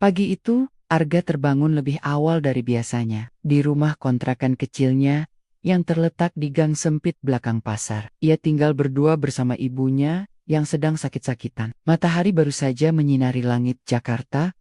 Pagi itu, Arga terbangun lebih awal dari biasanya. Di rumah kontrakan kecilnya, yang terletak di gang sempit belakang pasar. Ia tinggal berdua bersama ibunya, yang sedang sakit-sakitan. Matahari baru saja menyinari langit Jakarta,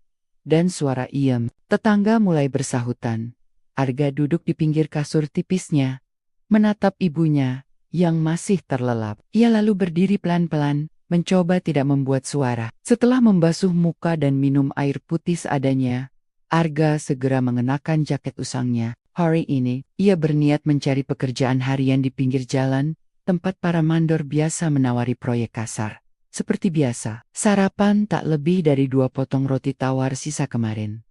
dan suara iem. Tetangga mulai bersahutan. Arga duduk di pinggir kasur tipisnya, menatap ibunya, yang masih terlelap. Ia lalu berdiri pelan-pelan, mencoba tidak membuat suara. Setelah membasuh muka dan minum air putih seadanya, Arga segera mengenakan jaket usangnya. Hari ini, ia berniat mencari pekerjaan harian di pinggir jalan, tempat para mandor biasa menawari proyek kasar. Seperti biasa, sarapan tak lebih dari 2 potong roti tawar sisa kemarin.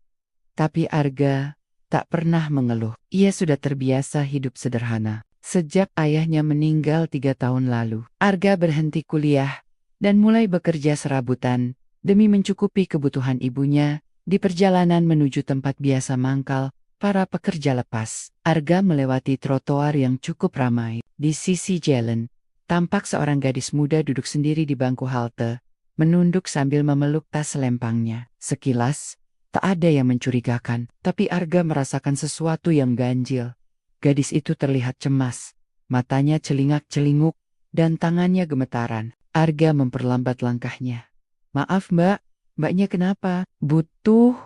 Tapi Arga tak pernah mengeluh. Ia sudah terbiasa hidup sederhana. Sejak ayahnya meninggal 3 tahun lalu, Arga berhenti kuliah dan mulai bekerja serabutan demi mencukupi kebutuhan ibunya. Di perjalanan menuju tempat biasa mangkal para pekerja lepas, Arga melewati trotoar yang cukup ramai. Di sisi jalan, tampak seorang gadis muda duduk sendiri di bangku halte, menunduk sambil memeluk tas selempangnya. Sekilas, tak ada yang mencurigakan, tapi Arga merasakan sesuatu yang ganjil. Gadis itu terlihat cemas, matanya celingak-celinguk, dan tangannya gemetaran. Arga memperlambat langkahnya. "Maaf mbak, mbaknya kenapa? Butuh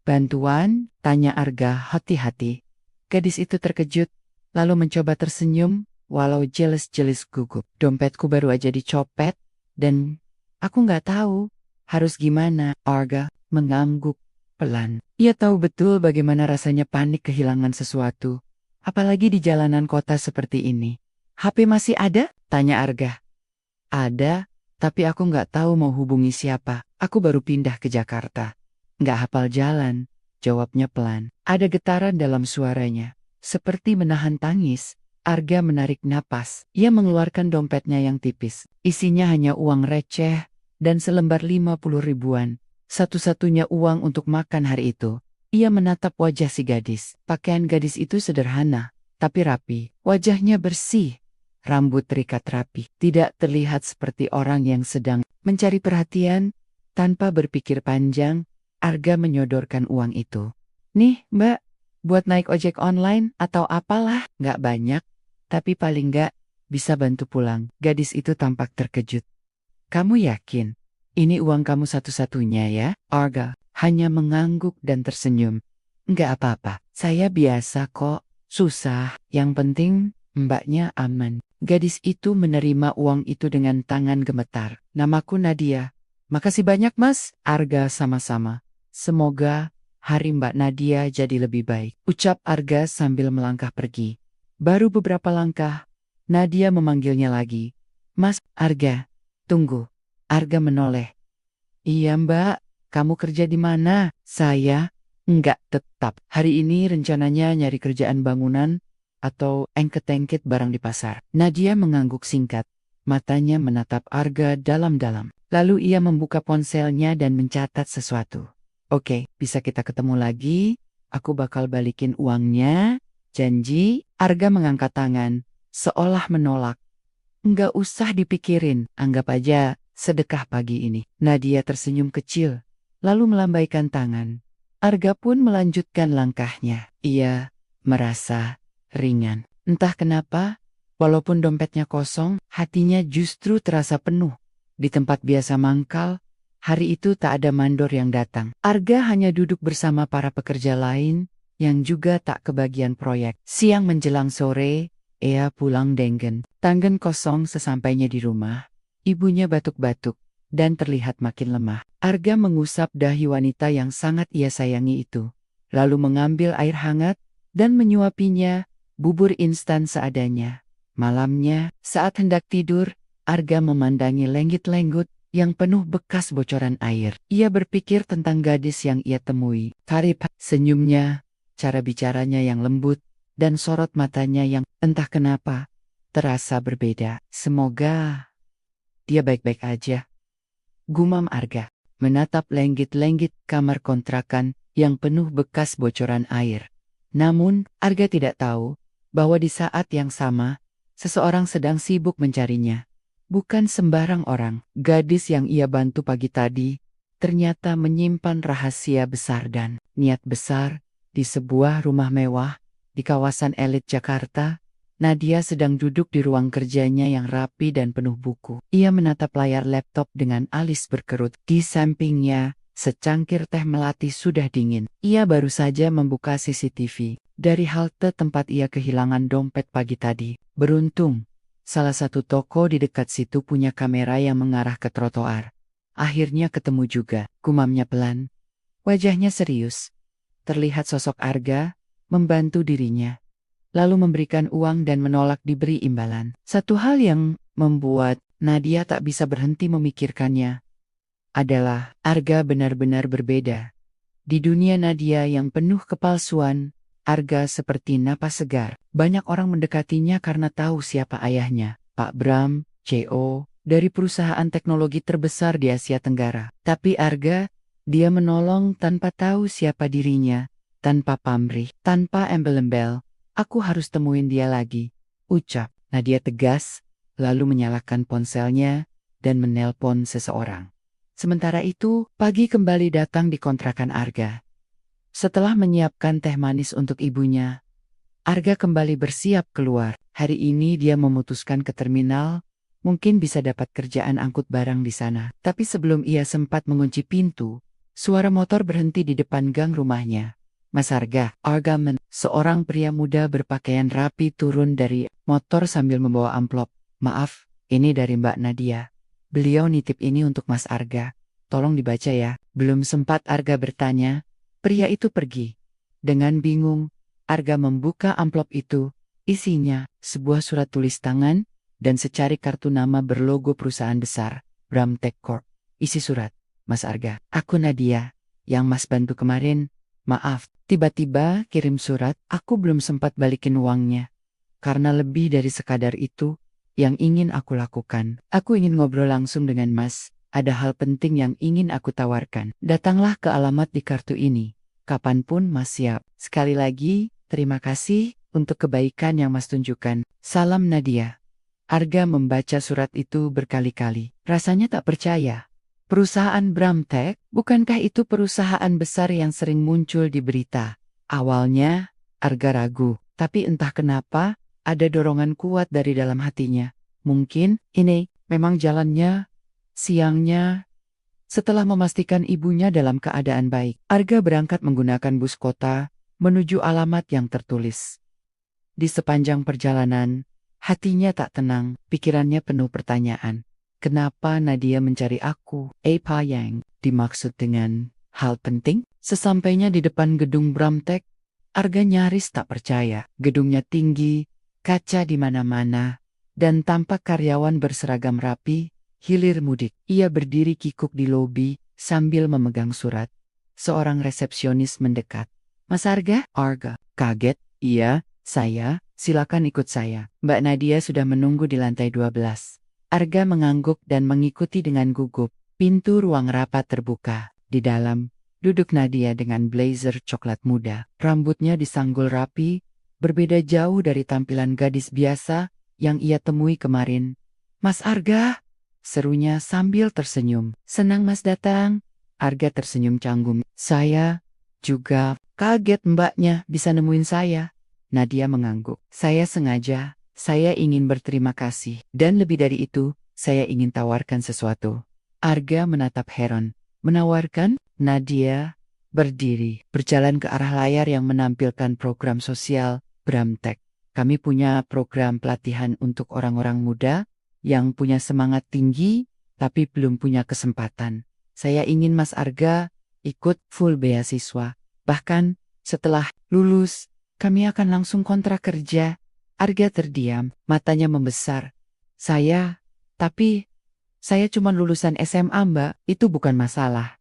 bantuan?" tanya Arga hati-hati. Gadis itu terkejut, lalu mencoba tersenyum, walau jelas-jelas gugup. "Dompetku baru aja dicopet, dan aku nggak tahu harus gimana." Arga mengangguk pelan. Ia tahu betul bagaimana rasanya panik kehilangan sesuatu, apalagi di jalanan kota seperti ini. "HP masih ada?" tanya Arga. "Ada, tapi aku nggak tahu mau hubungi siapa. Aku baru pindah ke Jakarta. Nggak hafal jalan," jawabnya pelan. Ada getaran dalam suaranya, seperti menahan tangis. Arga menarik napas. Ia mengeluarkan dompetnya yang tipis. Isinya hanya uang receh dan selembar 50 ribuan. Satu-satunya uang untuk makan hari itu. Ia menatap wajah si gadis. Pakaian gadis itu sederhana, tapi rapi. Wajahnya bersih, rambut terikat rapi. Tidak terlihat seperti orang yang sedang mencari perhatian. Tanpa berpikir panjang, Arga menyodorkan uang itu. "Nih mbak, buat naik ojek online atau apalah." "Nggak banyak, tapi paling nggak bisa bantu pulang." Gadis itu tampak terkejut. "Kamu yakin ini uang kamu satu-satunya ya?" Arga hanya mengangguk dan tersenyum. "Nggak apa-apa, saya biasa kok. Susah, yang penting mbaknya aman." Gadis itu menerima uang itu dengan tangan gemetar. "Namaku Nadia." "Makasih banyak mas." Arga sama-sama. "Semoga hari Mbak Nadia jadi lebih baik," ucap Arga sambil melangkah pergi. Baru beberapa langkah, Nadia memanggilnya lagi. "Mas, Arga, tunggu." Arga menoleh. "Iya mbak, kamu kerja di mana?" "Saya nggak tetap. Hari ini rencananya nyari kerjaan bangunan atau engket-engket barang di pasar." Nadia mengangguk singkat. Matanya menatap Arga dalam-dalam. Lalu ia membuka ponselnya dan mencatat sesuatu. "Oke, bisa kita ketemu lagi? Aku bakal balikin uangnya. Janji?" Arga mengangkat tangan, seolah menolak. "Nggak usah dipikirin, anggap aja sedekah pagi ini." Nadia tersenyum kecil, lalu melambaikan tangan. Arga pun melanjutkan langkahnya. Ia merasa ringan. Entah kenapa, walaupun dompetnya kosong, hatinya justru terasa penuh. Di tempat biasa mangkal, hari itu tak ada mandor yang datang. Arga hanya duduk bersama para pekerja lain yang juga tak kebagian proyek. Siang menjelang sore, ia pulang dengan tangan kosong. Sesampainya di rumah, ibunya batuk-batuk dan terlihat makin lemah. Arga mengusap dahi wanita yang sangat ia sayangi itu, lalu mengambil air hangat dan menyuapinya bubur instan seadanya. Malamnya, saat hendak tidur, Arga memandangi lenggit-lenggut yang penuh bekas bocoran air. Ia berpikir tentang gadis yang ia temui. Karib senyumnya, cara bicaranya yang lembut, dan sorot matanya yang entah kenapa terasa berbeda. "Semoga dia baik-baik aja," gumam Arga, menatap lenggit-lenggit kamar kontrakan yang penuh bekas bocoran air. Namun, Arga tidak tahu bahwa di saat yang sama, seseorang sedang sibuk mencarinya. Bukan sembarang orang. Gadis yang ia bantu pagi tadi ternyata menyimpan rahasia besar dan niat besar. Di sebuah rumah mewah di kawasan elit Jakarta, Nadia sedang duduk di ruang kerjanya yang rapi dan penuh buku. Ia menatap layar laptop dengan alis berkerut. Di sampingnya, secangkir teh melati sudah dingin. Ia baru saja membuka CCTV dari halte tempat ia kehilangan dompet pagi tadi. Beruntung, salah satu toko di dekat situ punya kamera yang mengarah ke trotoar. Akhirnya ketemu juga, gumamnya pelan. Wajahnya serius. Terlihat sosok Arga membantu dirinya, lalu memberikan uang dan menolak diberi imbalan. Satu hal yang membuat Nadia tak bisa berhenti memikirkannya adalah Arga benar-benar berbeda. Di dunia Nadia yang penuh kepalsuan, Arga seperti napas segar. Banyak orang mendekatinya karena tahu siapa ayahnya, Pak Bram, CEO, dari perusahaan teknologi terbesar di Asia Tenggara. Tapi Arga, dia menolong tanpa tahu siapa dirinya, tanpa pamrih, tanpa embel-embel. Aku harus temuin dia lagi, ucap Nadia tegas, lalu menyalakan ponselnya dan menelpon seseorang. Sementara itu, pagi kembali datang di kontrakan Arga. Setelah menyiapkan teh manis untuk ibunya, Arga kembali bersiap keluar. Hari ini dia memutuskan ke terminal, mungkin bisa dapat kerjaan angkut barang di sana. Tapi sebelum ia sempat mengunci pintu, suara motor berhenti di depan gang rumahnya. Mas Arga, seorang pria muda berpakaian rapi turun dari motor sambil membawa amplop. Maaf, ini dari Mbak Nadia. Beliau nitip ini untuk Mas Arga. Tolong dibaca ya. Belum sempat Arga bertanya, pria itu pergi. Dengan bingung, Arga membuka amplop itu. Isinya sebuah surat tulis tangan dan secari kartu nama berlogo perusahaan besar, Bramtech Corp. Isi surat, Mas Arga, aku Nadia, yang Mas bantu kemarin. Maaf, tiba-tiba kirim surat, aku belum sempat balikin uangnya. Karena lebih dari sekadar itu yang ingin aku lakukan. Aku ingin ngobrol langsung dengan Mas. Ada hal penting yang ingin aku tawarkan. Datanglah ke alamat di kartu ini. Kapanpun Mas siap. Sekali lagi, terima kasih untuk kebaikan yang Mas tunjukkan. Salam Nadia. Arga membaca surat itu berkali-kali. Rasanya tak percaya. Perusahaan Bramtech, bukankah itu perusahaan besar yang sering muncul di berita? Awalnya, Arga ragu, tapi entah kenapa, ada dorongan kuat dari dalam hatinya. Mungkin ini memang jalannya. Siangnya, setelah memastikan ibunya dalam keadaan baik, Arga berangkat menggunakan bus kota menuju alamat yang tertulis. Di sepanjang perjalanan, hatinya tak tenang, pikirannya penuh pertanyaan. Kenapa Nadia mencari aku? Apa yang dimaksud dengan hal penting? Sesampainya di depan gedung Bramtech, Arga nyaris tak percaya. Gedungnya tinggi, kaca di mana-mana, dan tampak karyawan berseragam rapi, hilir mudik. Ia berdiri kikuk di lobi sambil memegang surat. Seorang resepsionis mendekat. Mas Arga? Arga kaget. Iya, saya. Silakan ikut saya. Mbak Nadia sudah menunggu di lantai 12. Arga mengangguk dan mengikuti dengan gugup. Pintu ruang rapat terbuka. Di dalam, duduk Nadia dengan blazer coklat muda. Rambutnya disanggul rapi, berbeda jauh dari tampilan gadis biasa yang ia temui kemarin. Mas Arga, serunya sambil tersenyum. Senang Mas datang. Arga tersenyum canggung. Saya juga kaget mbaknya bisa nemuin saya. Nadia mengangguk. Saya sengaja, saya ingin berterima kasih. Dan lebih dari itu, saya ingin tawarkan sesuatu. Arga menatap heran. Menawarkan? Nadia berdiri, berjalan ke arah layar yang menampilkan program sosial Bramtech. Kami punya program pelatihan untuk orang-orang muda yang punya semangat tinggi, tapi belum punya kesempatan. Saya ingin Mas Arga ikut full beasiswa. Bahkan setelah lulus, kami akan langsung kontrak kerja. Arga terdiam, matanya membesar. Tapi saya cuma lulusan SMA Mbak, itu bukan masalah.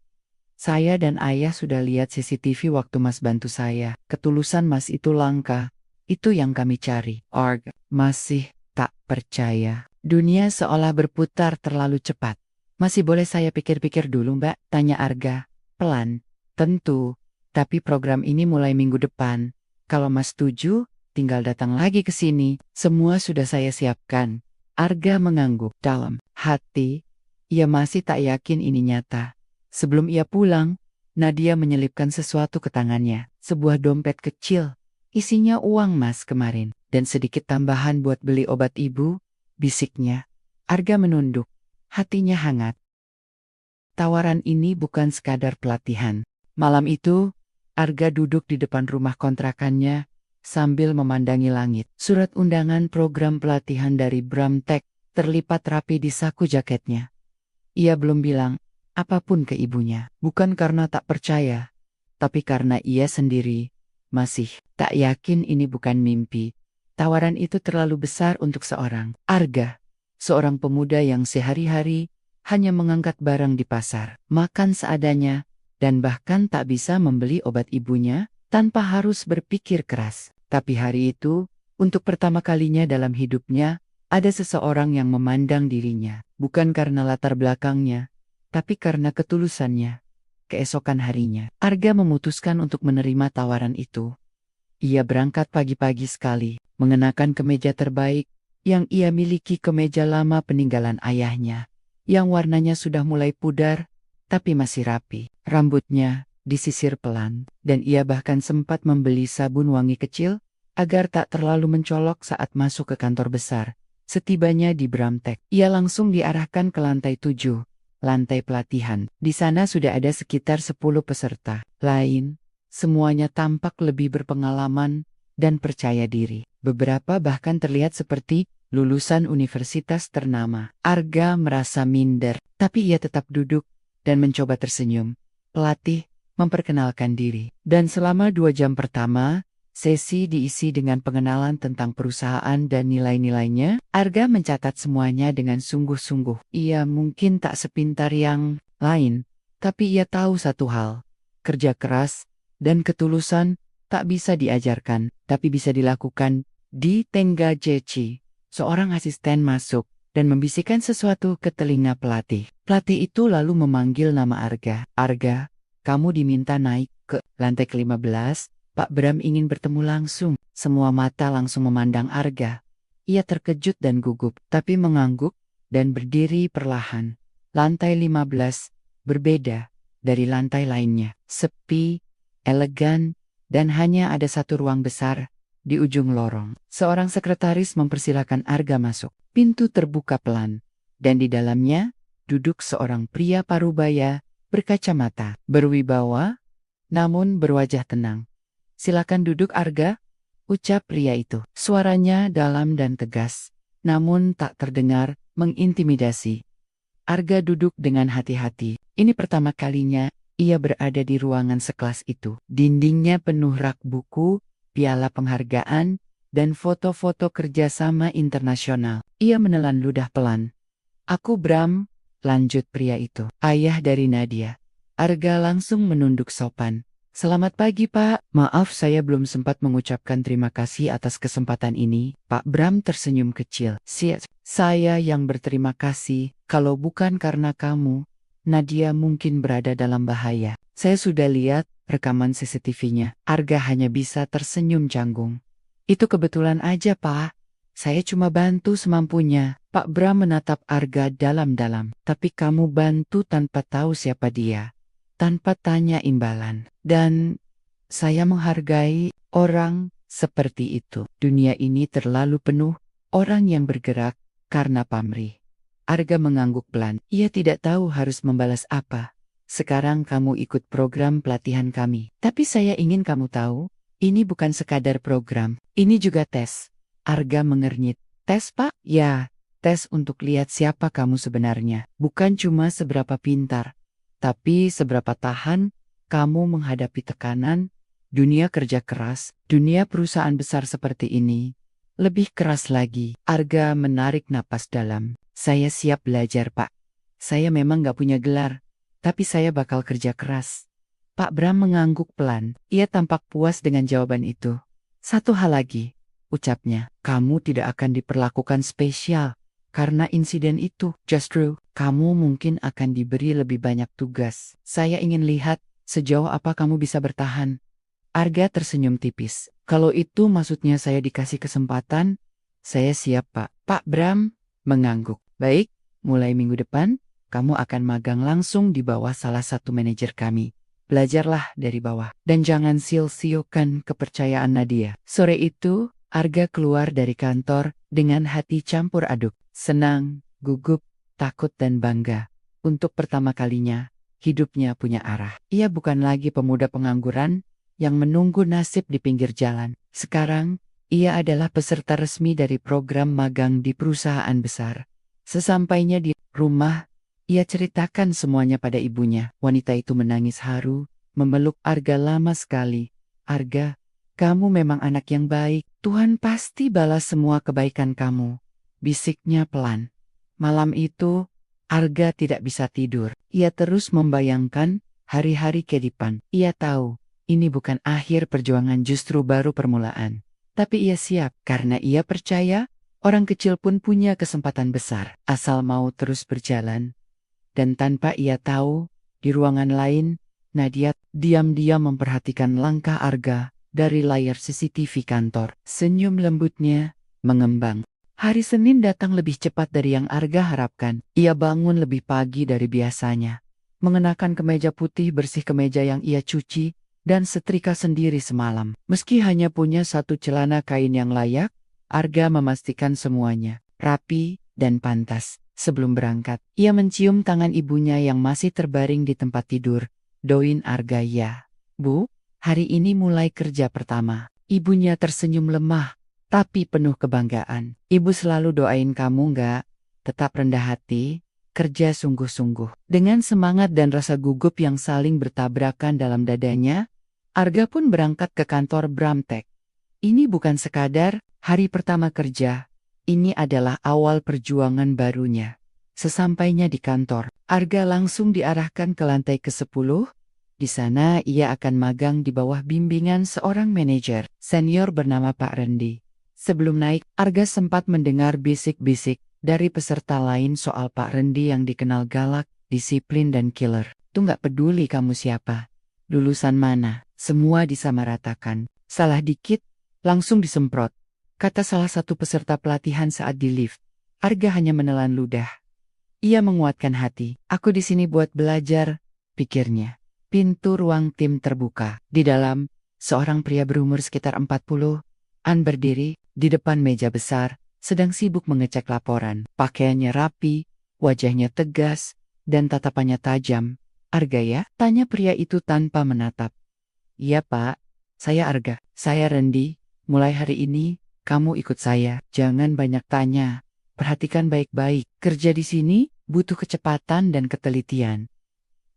Saya dan ayah sudah lihat CCTV waktu Mas bantu saya. Ketulusan Mas itu langka. Itu yang kami cari. Arga masih tak percaya. Dunia seolah berputar terlalu cepat. Masih boleh saya pikir-pikir dulu Mbak? Tanya Arga. Pelan. Tentu. Tapi program ini mulai minggu depan. Kalau Mas setuju, tinggal datang lagi ke sini. Semua sudah saya siapkan. Arga mengangguk dalam hati. Ia masih tak yakin ini nyata. Sebelum ia pulang, Nadia menyelipkan sesuatu ke tangannya, sebuah dompet kecil. Isinya uang mas kemarin, dan sedikit tambahan buat beli obat ibu, bisiknya. Arga menunduk, hatinya hangat. Tawaran ini bukan sekadar pelatihan. Malam itu, Arga duduk di depan rumah kontrakannya, sambil memandangi langit. Surat undangan program pelatihan dari Bramtek terlipat rapi di saku jaketnya. Ia belum bilang apapun ke ibunya, bukan karena tak percaya, tapi karena ia sendiri masih tak yakin ini bukan mimpi. Tawaran itu terlalu besar untuk seorang Arga, seorang pemuda yang sehari-hari hanya mengangkat barang di pasar, makan seadanya, dan bahkan tak bisa membeli obat ibunya tanpa harus berpikir keras. Tapi hari itu, untuk pertama kalinya dalam hidupnya, ada seseorang yang memandang dirinya, bukan karena latar belakangnya, tapi karena ketulusannya. Keesokan harinya, Arga memutuskan untuk menerima tawaran itu. Ia berangkat pagi-pagi sekali, mengenakan kemeja terbaik yang ia miliki, kemeja lama peninggalan ayahnya, yang warnanya sudah mulai pudar, tapi masih rapi. Rambutnya disisir pelan, dan ia bahkan sempat membeli sabun wangi kecil, agar tak terlalu mencolok saat masuk ke kantor besar. Setibanya di Bramtek, ia langsung diarahkan ke lantai 7. Lantai pelatihan. Di sana sudah ada sekitar 10 peserta lain. Semuanya tampak lebih berpengalaman dan percaya diri. Beberapa bahkan terlihat seperti lulusan universitas ternama. Arga merasa minder, tapi ia tetap duduk dan mencoba tersenyum. Pelatih memperkenalkan diri. Dan selama 2 jam pertama, sesi diisi dengan pengenalan tentang perusahaan dan nilai-nilainya. Arga mencatat semuanya dengan sungguh-sungguh. Ia mungkin tak sepintar yang lain, tapi ia tahu satu hal. Kerja keras dan ketulusan tak bisa diajarkan, tapi bisa dilakukan. Di tengah Jeci, seorang asisten masuk dan membisikkan sesuatu ke telinga pelatih. Pelatih itu lalu memanggil nama Arga. Arga, kamu diminta naik ke lantai ke-15. Pak Bram ingin bertemu langsung. Semua mata langsung memandang Arga. Ia terkejut dan gugup, tapi mengangguk dan berdiri perlahan. Lantai 15 berbeda dari lantai lainnya. Sepi, elegan, dan hanya ada satu ruang besar di ujung lorong. Seorang sekretaris mempersilakan Arga masuk. Pintu terbuka pelan, dan di dalamnya duduk seorang pria parubaya berkacamata, berwibawa, namun berwajah tenang. Silakan duduk Arga, ucap pria itu. Suaranya dalam dan tegas, namun tak terdengar mengintimidasi. Arga duduk dengan hati-hati. Ini pertama kalinya ia berada di ruangan sekelas itu. Dindingnya penuh rak buku, piala penghargaan, dan foto-foto kerjasama internasional. Ia menelan ludah pelan. Aku Bram, lanjut pria itu. Ayah dari Nadia. Arga langsung menunduk sopan. Selamat pagi Pak, maaf saya belum sempat mengucapkan terima kasih atas kesempatan ini. Pak Bram tersenyum kecil. Saya yang berterima kasih, kalau bukan karena kamu, Nadia mungkin berada dalam bahaya. Saya sudah lihat rekaman CCTV-nya. Arga hanya bisa tersenyum canggung. Itu kebetulan aja Pak, saya cuma bantu semampunya. Pak Bram menatap Arga dalam-dalam. Tapi kamu bantu tanpa tahu siapa dia, tanpa tanya imbalan. Dan saya menghargai orang seperti itu. Dunia ini terlalu penuh orang yang bergerak karena pamrih. Arga mengangguk pelan. Ia tidak tahu harus membalas apa. Sekarang kamu ikut program pelatihan kami. Tapi saya ingin kamu tahu, ini bukan sekadar program. Ini juga tes. Arga mengernyit. Tes Pak? Ya, tes untuk lihat siapa kamu sebenarnya. Bukan cuma seberapa pintar, tapi seberapa tahan kamu menghadapi tekanan, dunia kerja keras, dunia perusahaan besar seperti ini. Lebih keras lagi. Arga menarik napas dalam. Saya siap belajar Pak. Saya memang gak punya gelar, tapi saya bakal kerja keras. Pak Bram mengangguk pelan. Ia tampak puas dengan jawaban itu. Satu hal lagi, ucapnya. Kamu tidak akan diperlakukan spesial karena insiden itu. Justru, kamu mungkin akan diberi lebih banyak tugas. Saya ingin lihat sejauh apa kamu bisa bertahan. Arga tersenyum tipis. Kalau itu maksudnya saya dikasih kesempatan, saya siap Pak. Pak Bram mengangguk. Baik, mulai minggu depan, kamu akan magang langsung di bawah salah satu manajer kami. Belajarlah dari bawah, dan jangan sil-siokan kepercayaan Nadia. Sore itu, Arga keluar dari kantor dengan hati campur aduk. Senang, gugup, takut dan bangga. Untuk pertama kalinya, hidupnya punya arah. Ia bukan lagi pemuda pengangguran yang menunggu nasib di pinggir jalan. Sekarang, ia adalah peserta resmi dari program magang di perusahaan besar. Sesampainya di rumah, ia ceritakan semuanya pada ibunya. Wanita itu menangis haru, memeluk Arga lama sekali. Arga, kamu memang anak yang baik. Tuhan pasti balas semua kebaikan kamu, bisiknya pelan. Malam itu, Arga tidak bisa tidur. Ia terus membayangkan hari-hari ke depan. Ia tahu, ini bukan akhir perjuangan, justru baru permulaan. Tapi ia siap, karena ia percaya orang kecil pun punya kesempatan besar, asal mau terus berjalan. Dan tanpa ia tahu, di ruangan lain, Nadia diam-diam memperhatikan langkah Arga dari layar CCTV kantor. Senyum lembutnya mengembang. Hari Senin datang lebih cepat dari yang Arga harapkan. Ia bangun lebih pagi dari biasanya. Mengenakan kemeja putih bersih, kemeja yang ia cuci dan setrika sendiri semalam. Meski hanya punya satu celana kain yang layak, Arga memastikan semuanya rapi dan pantas. Sebelum berangkat, ia mencium tangan ibunya yang masih terbaring di tempat tidur. Doain Arga ya. Bu, hari ini mulai kerja pertama. Ibunya tersenyum lemah, tapi penuh kebanggaan. Ibu selalu doain kamu enggak? Tetap rendah hati, kerja sungguh-sungguh. Dengan semangat dan rasa gugup yang saling bertabrakan dalam dadanya, Arga pun berangkat ke kantor Bramtek. Ini bukan sekadar hari pertama kerja. Ini adalah awal perjuangan barunya. Sesampainya di kantor, Arga langsung diarahkan ke lantai ke-10. Di sana ia akan magang di bawah bimbingan seorang manajer senior bernama Pak Rendi. Sebelum naik, Arga sempat mendengar bisik-bisik dari peserta lain soal Pak Rendi yang dikenal galak, disiplin dan killer. Tuh nggak peduli kamu siapa, lulusan mana, semua disamaratakan. Salah dikit, langsung disemprot, kata salah satu peserta pelatihan saat di lift. Arga hanya menelan ludah. Ia menguatkan hati. Aku di sini buat belajar, pikirnya. Pintu ruang tim terbuka. Di dalam, seorang pria berumur sekitar 40-an berdiri di depan meja besar, sedang sibuk mengecek laporan. Pakaiannya rapi, wajahnya tegas, dan tatapannya tajam. Arga ya? Tanya pria itu tanpa menatap. Iya Pak, saya Arga. Saya Rendi. Mulai hari ini, kamu ikut saya. Jangan banyak tanya. Perhatikan baik-baik. Kerja di sini butuh kecepatan dan ketelitian.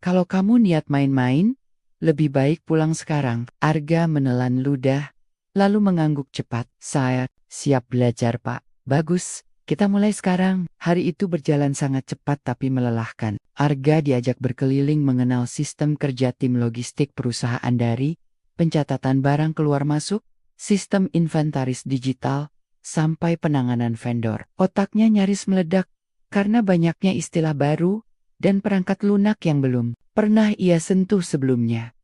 Kalau kamu niat main-main, lebih baik pulang sekarang. Arga menelan ludah, lalu mengangguk cepat. Saya siap belajar Pak. Bagus, kita mulai sekarang. Hari itu berjalan sangat cepat tapi melelahkan. Arga diajak berkeliling mengenal sistem kerja tim logistik perusahaan, dari pencatatan barang keluar masuk, sistem inventaris digital, sampai penanganan vendor. Otaknya nyaris meledak karena banyaknya istilah baru dan perangkat lunak yang belum pernah ia sentuh sebelumnya.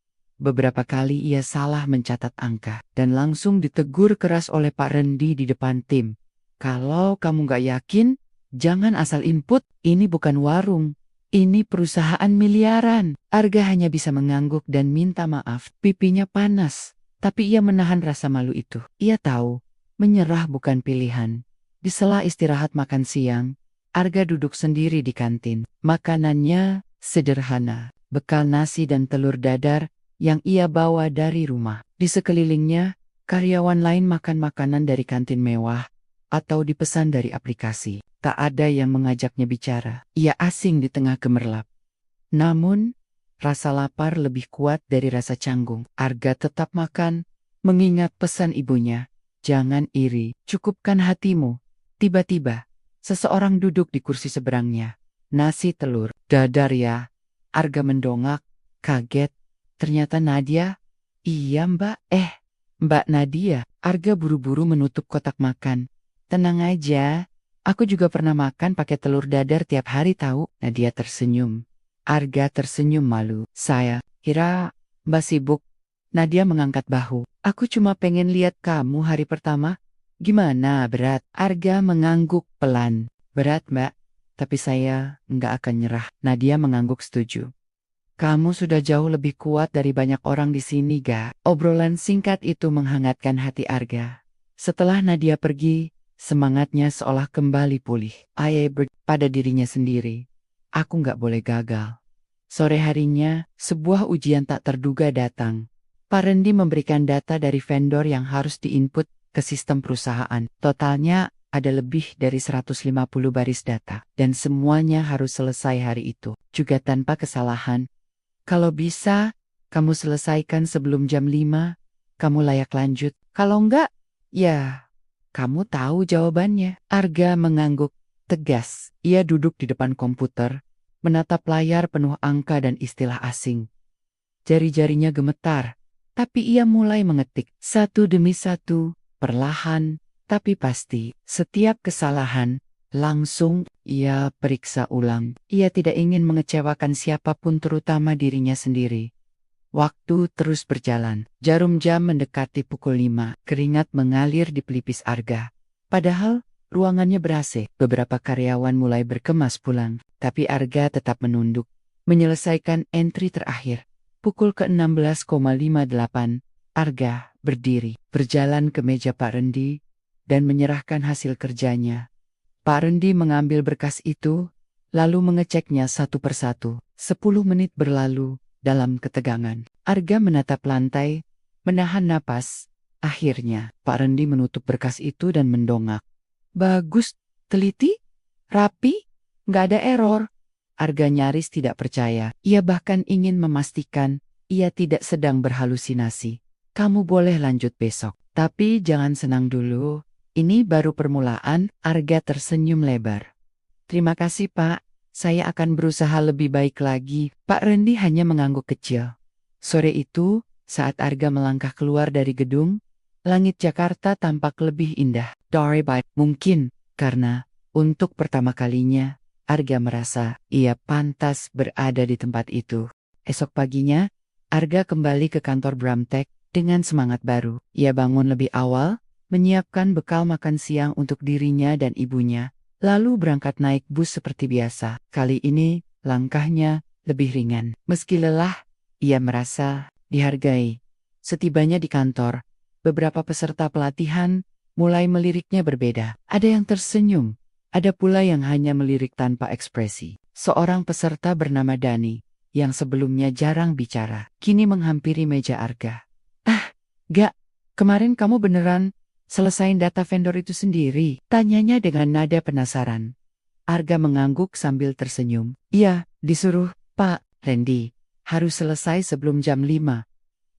Beberapa kali ia salah mencatat angka dan langsung ditegur keras oleh Pak Rendi di depan tim. Kalau kamu gak yakin, jangan asal input, ini bukan warung. Ini perusahaan miliaran. Arga hanya bisa mengangguk dan minta maaf. Pipinya panas, tapi ia menahan rasa malu itu. Ia tahu, menyerah bukan pilihan. Di sela istirahat makan siang, Arga duduk sendiri di kantin. Makanannya sederhana, bekal nasi dan telur dadar yang ia bawa dari rumah. Di sekelilingnya, karyawan lain makan makanan dari kantin mewah atau dipesan dari aplikasi. Tak ada yang mengajaknya bicara. Ia asing di tengah gemerlap. Namun, rasa lapar lebih kuat dari rasa canggung. Arga tetap makan, mengingat pesan ibunya. Jangan iri, cukupkan hatimu. Tiba-tiba, seseorang duduk di kursi seberangnya. Nasi telur dadar ya. Arga mendongak, kaget. Ternyata Nadia. Iya Mbak. Mbak Nadia. Arga buru-buru menutup kotak makan. Tenang aja. Aku juga pernah makan pakai telur dadar tiap hari tahu. Nadia tersenyum. Arga tersenyum malu. Saya kira Mbak sibuk. Nadia mengangkat bahu. Aku cuma pengen lihat kamu hari pertama. Gimana, berat? Arga mengangguk pelan. Berat Mbak. tapi saya nggak akan nyerah. Nadia mengangguk setuju. Kamu sudah jauh lebih kuat dari banyak orang di sini, Ga. Obrolan singkat itu menghangatkan hati Arga. Setelah Nadia pergi, semangatnya seolah kembali pulih. Ayah pada dirinya sendiri. Aku nggak boleh gagal. Sore harinya, sebuah ujian tak terduga datang. Pak Rendi memberikan data dari vendor yang harus diinput ke sistem perusahaan. Totalnya ada lebih dari 150 baris data. Dan semuanya harus selesai hari itu. Juga tanpa kesalahan. Kalau bisa, kamu selesaikan sebelum jam 5, kamu layak lanjut. Kalau enggak, ya, kamu tahu jawabannya. Arga mengangguk tegas. Ia duduk di depan komputer, menatap layar penuh angka dan istilah asing. Jari-jarinya gemetar, tapi ia mulai mengetik satu demi satu, perlahan, tapi pasti. Setiap kesalahan, langsung ia periksa ulang. Ia tidak ingin mengecewakan siapapun, terutama dirinya sendiri. Waktu terus berjalan. Jarum jam mendekati pukul 5. Keringat mengalir di pelipis Arga. Padahal ruangannya ber-AC. Beberapa karyawan mulai berkemas pulang. Tapi Arga tetap menunduk. Menyelesaikan entry terakhir. Pukul ke-16,58. Arga berdiri. Berjalan ke meja Pak Rendi. Dan menyerahkan hasil kerjanya. Pak Rendi mengambil berkas itu, lalu mengeceknya satu persatu. 10 menit berlalu, dalam ketegangan. Arga menatap lantai, menahan napas. Akhirnya, Pak Rendi menutup berkas itu dan mendongak. Bagus, teliti, rapi, nggak ada error. Arga nyaris tidak percaya. Ia bahkan ingin memastikan, ia tidak sedang berhalusinasi. Kamu boleh lanjut besok, tapi jangan senang dulu. Ini baru permulaan. Arga tersenyum lebar. Terima kasih, Pak. Saya akan berusaha lebih baik lagi. Pak Rendi hanya mengangguk kecil. Sore itu, saat Arga melangkah keluar dari gedung, langit Jakarta tampak lebih indah. Mungkin karena untuk pertama kalinya, Arga merasa ia pantas berada di tempat itu. Esok paginya, Arga kembali ke kantor Bramtek dengan semangat baru. Ia bangun lebih awal, menyiapkan bekal makan siang untuk dirinya dan ibunya, lalu berangkat naik bus seperti biasa. Kali ini, langkahnya lebih ringan. Meski lelah, ia merasa dihargai. Setibanya di kantor, beberapa peserta pelatihan mulai meliriknya berbeda. Ada yang tersenyum, ada pula yang hanya melirik tanpa ekspresi. Seorang peserta bernama Dani, yang sebelumnya jarang bicara, kini menghampiri meja Arga. Gak, kemarin kamu beneran selesain data vendor itu sendiri? Tanyanya dengan nada penasaran. Arga mengangguk sambil tersenyum. Iya, disuruh Pak Rendi. Harus selesai sebelum jam 5.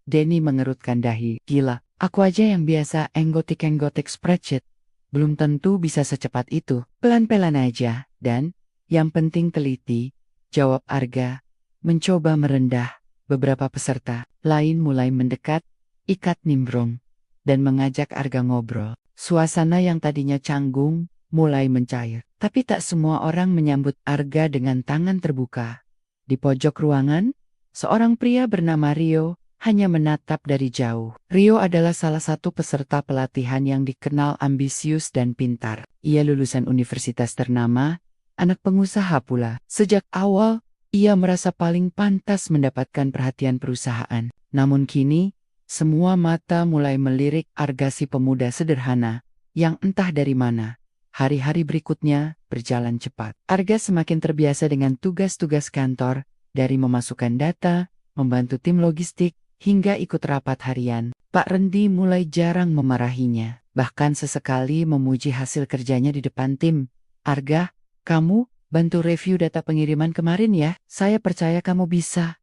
Denny mengerutkan dahi. Gila, aku aja yang biasa enggotik-enggotik spreadsheet. Belum tentu bisa secepat itu. Pelan-pelan aja. Dan, yang penting teliti, jawab Arga. Mencoba merendah. Beberapa peserta lain mulai mendekat, ikat nimbrung, dan mengajak Arga ngobrol. Suasana yang tadinya canggung mulai mencair. Tapi tak semua orang menyambut Arga dengan tangan terbuka. Di pojok ruangan, seorang pria bernama Rio hanya menatap dari jauh. Rio adalah salah satu peserta pelatihan yang dikenal ambisius dan pintar. Ia lulusan universitas ternama, anak pengusaha pula. Sejak awal, ia merasa paling pantas mendapatkan perhatian perusahaan. Namun kini, semua mata mulai melirik Arga, si pemuda sederhana, yang entah dari mana. Hari-hari berikutnya berjalan cepat. Arga semakin terbiasa dengan tugas-tugas kantor, dari memasukkan data, membantu tim logistik, hingga ikut rapat harian. Pak Rendi mulai jarang memarahinya, bahkan sesekali memuji hasil kerjanya di depan tim. Arga, kamu bantu review data pengiriman kemarin ya, saya percaya kamu bisa,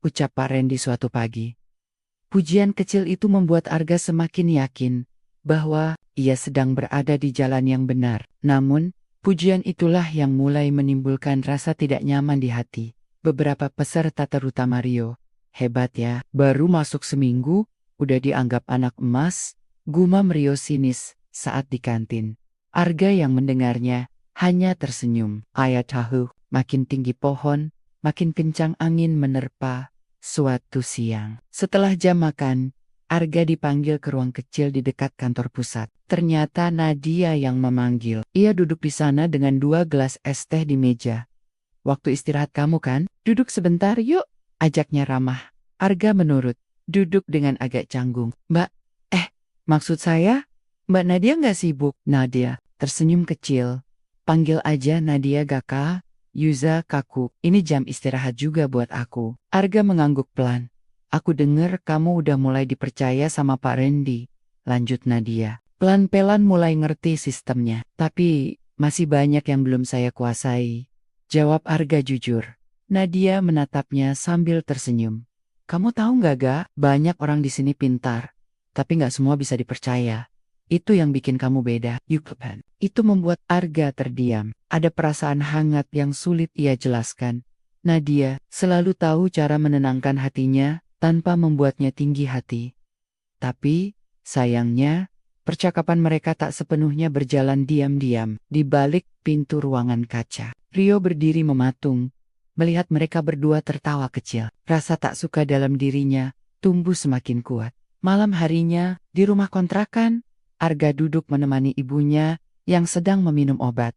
ucap Pak Rendi suatu pagi. Pujian kecil itu membuat Arga semakin yakin bahwa ia sedang berada di jalan yang benar. Namun, pujian itulah yang mulai menimbulkan rasa tidak nyaman di hati. Beberapa peserta, terutama Rio, hebat ya, baru masuk seminggu, udah dianggap anak emas, gumam Rio sinis saat di kantin. Arga yang mendengarnya hanya tersenyum. Ayah tahu, makin tinggi pohon, makin kencang angin menerpa. Suatu siang, setelah jam makan, Arga dipanggil ke ruang kecil di dekat kantor pusat. Ternyata Nadia yang memanggil. Ia duduk di sana dengan 2 gelas es teh di meja. "Waktu istirahat kamu kan? Duduk sebentar yuk," ajaknya ramah. Arga menurut, duduk dengan agak canggung. "Mbak, maksud saya, Mbak Nadia nggak sibuk?" Nadia tersenyum kecil. "Panggil aja Nadia Gaka, Yuza Kaku. Ini jam istirahat juga buat aku." Arga mengangguk pelan. "Aku dengar kamu udah mulai dipercaya sama Pak Randy," lanjut Nadia. "Pelan-pelan mulai ngerti sistemnya. Tapi masih banyak yang belum saya kuasai," jawab Arga jujur. Nadia menatapnya sambil tersenyum. "Kamu tahu nggak, Ga? Banyak orang di sini pintar, tapi nggak semua bisa dipercaya. Itu yang bikin kamu beda, Yuklepan." Itu membuat Arga terdiam. Ada perasaan hangat yang sulit ia jelaskan. Nadia selalu tahu cara menenangkan hatinya tanpa membuatnya tinggi hati. Tapi, sayangnya, percakapan mereka tak sepenuhnya berjalan diam-diam di balik pintu ruangan kaca. Rio berdiri mematung, melihat mereka berdua tertawa kecil. Rasa tak suka dalam dirinya tumbuh semakin kuat. Malam harinya, di rumah kontrakan, Arga duduk menemani ibunya yang sedang meminum obat.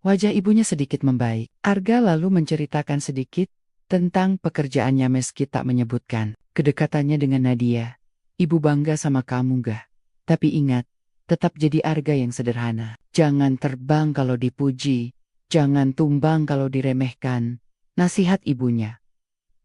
Wajah ibunya sedikit membaik. Arga lalu menceritakan sedikit tentang pekerjaannya meski tak menyebutkan kedekatannya dengan Nadia. "Ibu bangga sama kamu, Ga. Tapi ingat, tetap jadi Arga yang sederhana. Jangan terbang kalau dipuji, jangan tumbang kalau diremehkan," nasihat ibunya.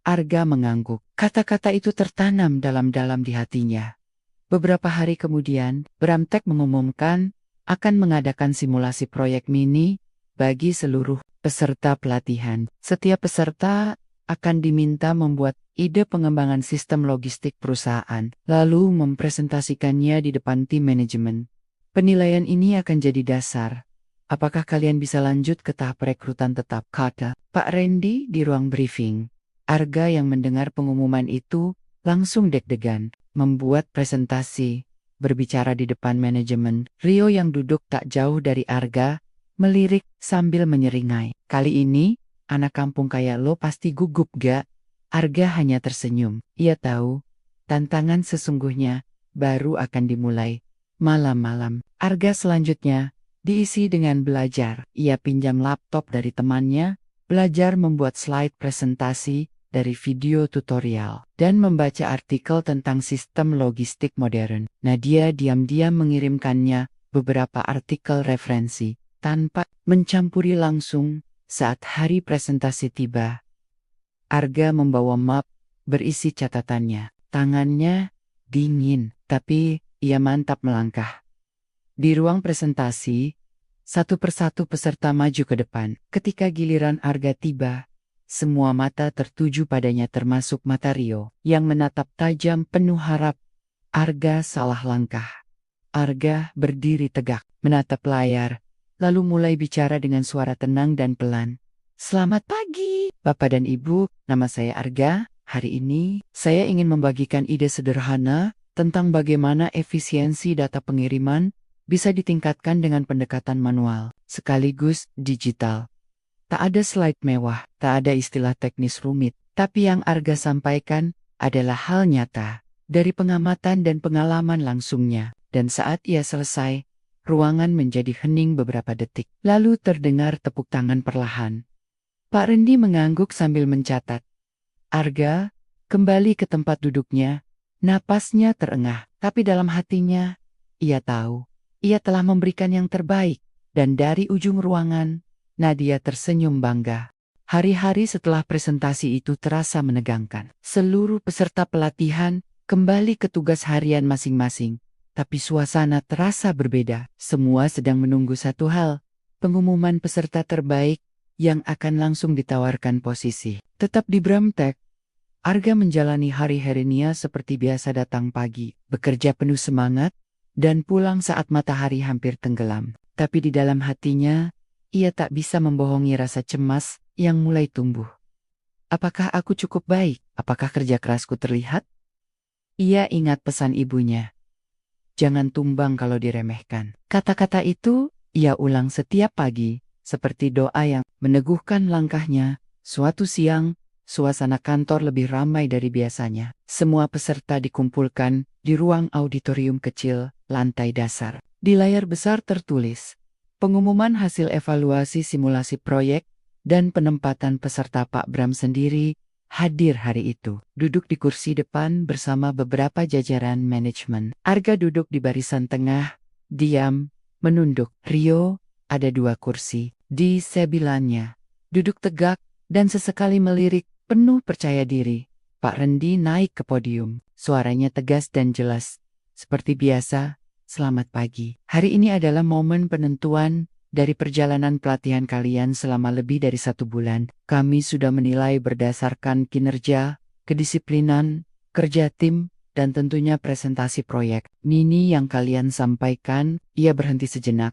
Arga mengangguk. Kata-kata itu tertanam dalam-dalam di hatinya. Beberapa hari kemudian, Bramtek mengumumkan akan mengadakan simulasi proyek mini bagi seluruh peserta pelatihan. Setiap peserta akan diminta membuat ide pengembangan sistem logistik perusahaan, lalu mempresentasikannya di depan tim manajemen. Penilaian ini akan jadi dasar. "Apakah kalian bisa lanjut ke tahap rekrutan tetap?" kata Pak Randy di ruang briefing. Arga yang mendengar pengumuman itu langsung deg-degan, membuat presentasi, berbicara di depan manajemen. Rio yang duduk tak jauh dari Arga, melirik sambil menyeringai. "Kali ini, anak kampung kayak lo pasti gugup, Ga?" Arga hanya tersenyum. Ia tahu, tantangan sesungguhnya baru akan dimulai. Malam-malam, Arga selanjutnya diisi dengan belajar. Ia pinjam laptop dari temannya, belajar membuat slide presentasi dari video tutorial, dan membaca artikel tentang sistem logistik modern. Nadia diam-diam mengirimkannya beberapa artikel referensi, tanpa mencampuri langsung. Saat hari presentasi tiba, Arga membawa map berisi catatannya. Tangannya dingin, tapi ia mantap melangkah. Di ruang presentasi, satu persatu peserta maju ke depan. Ketika giliran Arga tiba, semua mata tertuju padanya termasuk mata Rio, yang menatap tajam penuh harap. Arga salah langkah. Arga berdiri tegak, menatap layar, lalu mulai bicara dengan suara tenang dan pelan. "Selamat pagi, Bapak dan Ibu, nama saya Arga. Hari ini, saya ingin membagikan ide sederhana tentang bagaimana efisiensi data pengiriman bisa ditingkatkan dengan pendekatan manual, sekaligus digital. Tak ada slide mewah, tak ada istilah teknis rumit, tapi yang Arga sampaikan adalah hal nyata, dari pengamatan dan pengalaman langsungnya." Dan saat ia selesai, ruangan menjadi hening beberapa detik. Lalu terdengar tepuk tangan perlahan. Pak Randy mengangguk sambil mencatat. Arga kembali ke tempat duduknya. Napasnya terengah, tapi dalam hatinya, ia tahu, ia telah memberikan yang terbaik. Dan dari ujung ruangan, Nadia tersenyum bangga. Hari-hari setelah presentasi itu terasa menegangkan. Seluruh peserta pelatihan kembali ke tugas harian masing-masing. Tapi suasana terasa berbeda. Semua sedang menunggu satu hal, pengumuman peserta terbaik yang akan langsung ditawarkan posisi. Tetap di Bramtek, Arga menjalani hari-harinya seperti biasa, datang pagi, bekerja penuh semangat, dan pulang saat matahari hampir tenggelam. Tapi di dalam hatinya, ia tak bisa membohongi rasa cemas yang mulai tumbuh. Apakah aku cukup baik? Apakah kerja kerasku terlihat? Ia ingat pesan ibunya. Jangan tumbang kalau diremehkan. Kata-kata itu ia ulang setiap pagi, seperti doa yang meneguhkan langkahnya. Suatu siang, suasana kantor lebih ramai dari biasanya. Semua peserta dikumpulkan di ruang auditorium kecil, lantai dasar. Di layar besar tertulis, pengumuman hasil evaluasi simulasi proyek dan penempatan peserta. Pak Bram sendiri hadir hari itu. Duduk di kursi depan bersama beberapa jajaran manajemen. Arga duduk di barisan tengah, diam, menunduk. Rio ada 2 kursi di sebelahnya. Duduk tegak dan sesekali melirik, penuh percaya diri. Pak Rendi naik ke podium. Suaranya tegas dan jelas. Seperti biasa, selamat pagi. Hari ini adalah momen penentuan dari perjalanan pelatihan kalian selama lebih dari 1 bulan. Kami sudah menilai berdasarkan kinerja, kedisiplinan, kerja tim, dan tentunya presentasi proyek. Mini yang kalian sampaikan. Ia berhenti sejenak,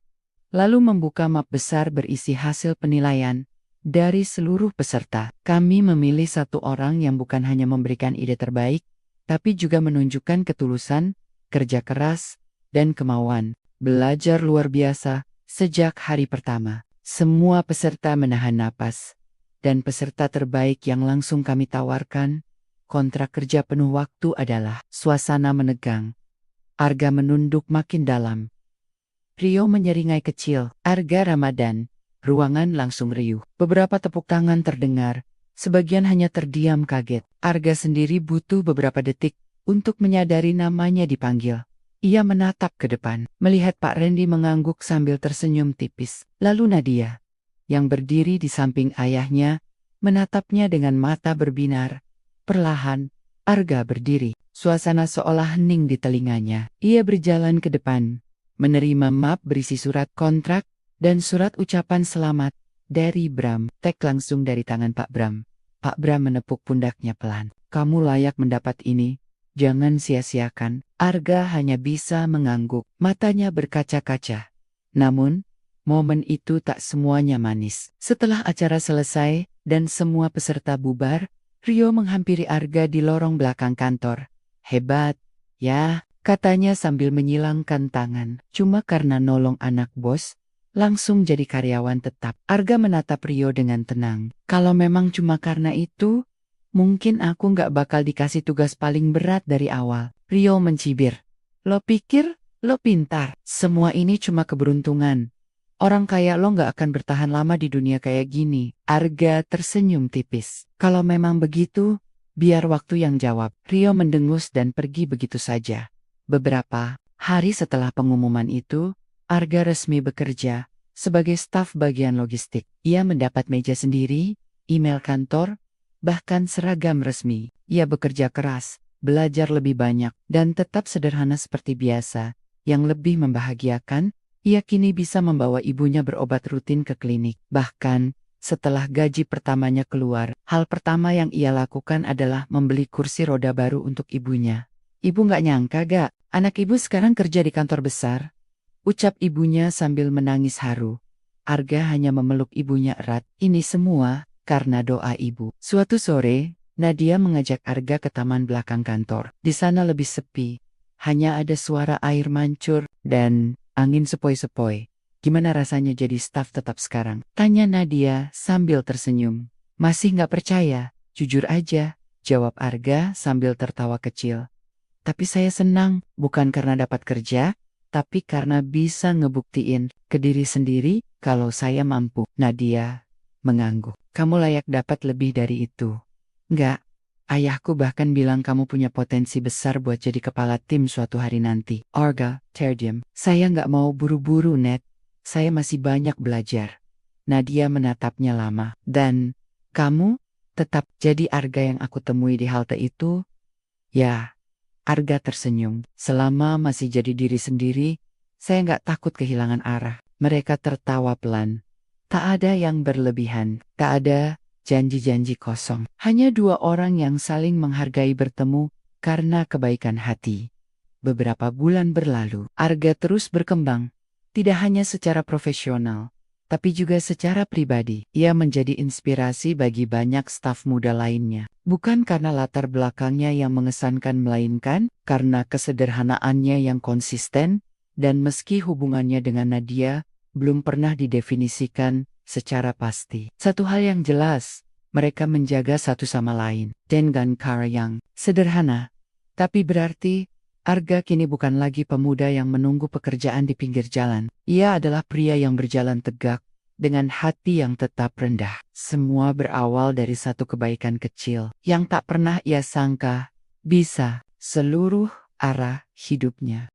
lalu membuka map besar berisi hasil penilaian dari seluruh peserta. Kami memilih 1 orang yang bukan hanya memberikan ide terbaik, tapi juga menunjukkan ketulusan, kerja keras, dan kemauan belajar luar biasa. Sejak hari pertama, semua peserta menahan napas, dan peserta terbaik yang langsung kami tawarkan, kontrak kerja penuh waktu adalah. Suasana menegang. Arga menunduk makin dalam. Rio menyeringai kecil. Arga Ramadan. Ruangan langsung riuh. Beberapa tepuk tangan terdengar. Sebagian hanya terdiam kaget. Arga sendiri butuh beberapa detik untuk menyadari namanya dipanggil. Ia menatap ke depan, melihat Pak Rendi mengangguk sambil tersenyum tipis. Lalu Nadia, yang berdiri di samping ayahnya, menatapnya dengan mata berbinar. Perlahan, Arga berdiri. Suasana seolah hening di telinganya. Ia berjalan ke depan, menerima map berisi surat kontrak dan surat ucapan selamat dari Bram. Tek langsung dari tangan Pak Bram. Pak Bram menepuk pundaknya pelan. Kamu layak mendapat ini. Jangan sia-siakan. Arga hanya bisa mengangguk, matanya berkaca-kaca. Namun, momen itu tak semuanya manis. Setelah acara selesai dan semua peserta bubar, Rio menghampiri Arga di lorong belakang kantor. Hebat, ya, katanya sambil menyilangkan tangan. Cuma karena nolong anak bos, langsung jadi karyawan tetap. Arga menatap Rio dengan tenang. Kalau memang cuma karena itu, mungkin aku nggak bakal dikasih tugas paling berat dari awal. Rio mencibir. Lo pikir, lo pintar. Semua ini cuma keberuntungan. Orang kayak lo nggak akan bertahan lama di dunia kayak gini. Arga tersenyum tipis. Kalau memang begitu, biar waktu yang jawab. Rio mendengus dan pergi begitu saja. Beberapa hari setelah pengumuman itu, Arga resmi bekerja sebagai staf bagian logistik. Ia mendapat meja sendiri, email kantor, bahkan seragam resmi. Ia bekerja keras, belajar lebih banyak, dan tetap sederhana seperti biasa. Yang lebih membahagiakan, ia kini bisa membawa ibunya berobat rutin ke klinik. Bahkan, setelah gaji pertamanya keluar, hal pertama yang ia lakukan adalah membeli kursi roda baru untuk ibunya. Ibu nggak nyangka gak, anak ibu sekarang kerja di kantor besar? Ucap ibunya sambil menangis haru. Arga hanya memeluk ibunya erat. Ini semua karena doa ibu. Suatu sore, Nadia mengajak Arga ke taman belakang kantor. Di sana lebih sepi. Hanya ada suara air mancur dan angin sepoi-sepoi. Gimana rasanya jadi staf tetap sekarang? Tanya Nadia sambil tersenyum. Masih nggak percaya? Jujur aja, jawab Arga sambil tertawa kecil. Tapi saya senang, bukan karena dapat kerja, tapi karena bisa ngebuktiin ke diri sendiri kalau saya mampu. Nadia mengangguk. Kamu layak dapat lebih dari itu. Enggak, ayahku bahkan bilang kamu punya potensi besar buat jadi kepala tim suatu hari nanti. Arga terdiam. Saya nggak mau buru-buru, Ned. Saya masih banyak belajar. Nadia menatapnya lama. Dan kamu tetap jadi Arga yang aku temui di halte itu? Ya, Arga tersenyum. Selama masih jadi diri sendiri, saya nggak takut kehilangan arah. Mereka tertawa pelan. Tak ada yang berlebihan, tak ada janji-janji kosong. Hanya 2 orang yang saling menghargai bertemu karena kebaikan hati. Beberapa bulan berlalu, Arga terus berkembang. Tidak hanya secara profesional, tapi juga secara pribadi. Ia menjadi inspirasi bagi banyak staf muda lainnya. Bukan karena latar belakangnya yang mengesankan, melainkan karena kesederhanaannya yang konsisten, dan meski hubungannya dengan Nadia belum pernah didefinisikan secara pasti. Satu hal yang jelas, Mereka menjaga satu sama lain. Dengan cara yang sederhana, tapi berarti, Arga kini bukan lagi pemuda yang menunggu pekerjaan di pinggir jalan. Ia adalah pria yang berjalan tegak, dengan hati yang tetap rendah. Semua berawal dari satu kebaikan kecil, yang tak pernah ia sangka bisa seluruh arah hidupnya.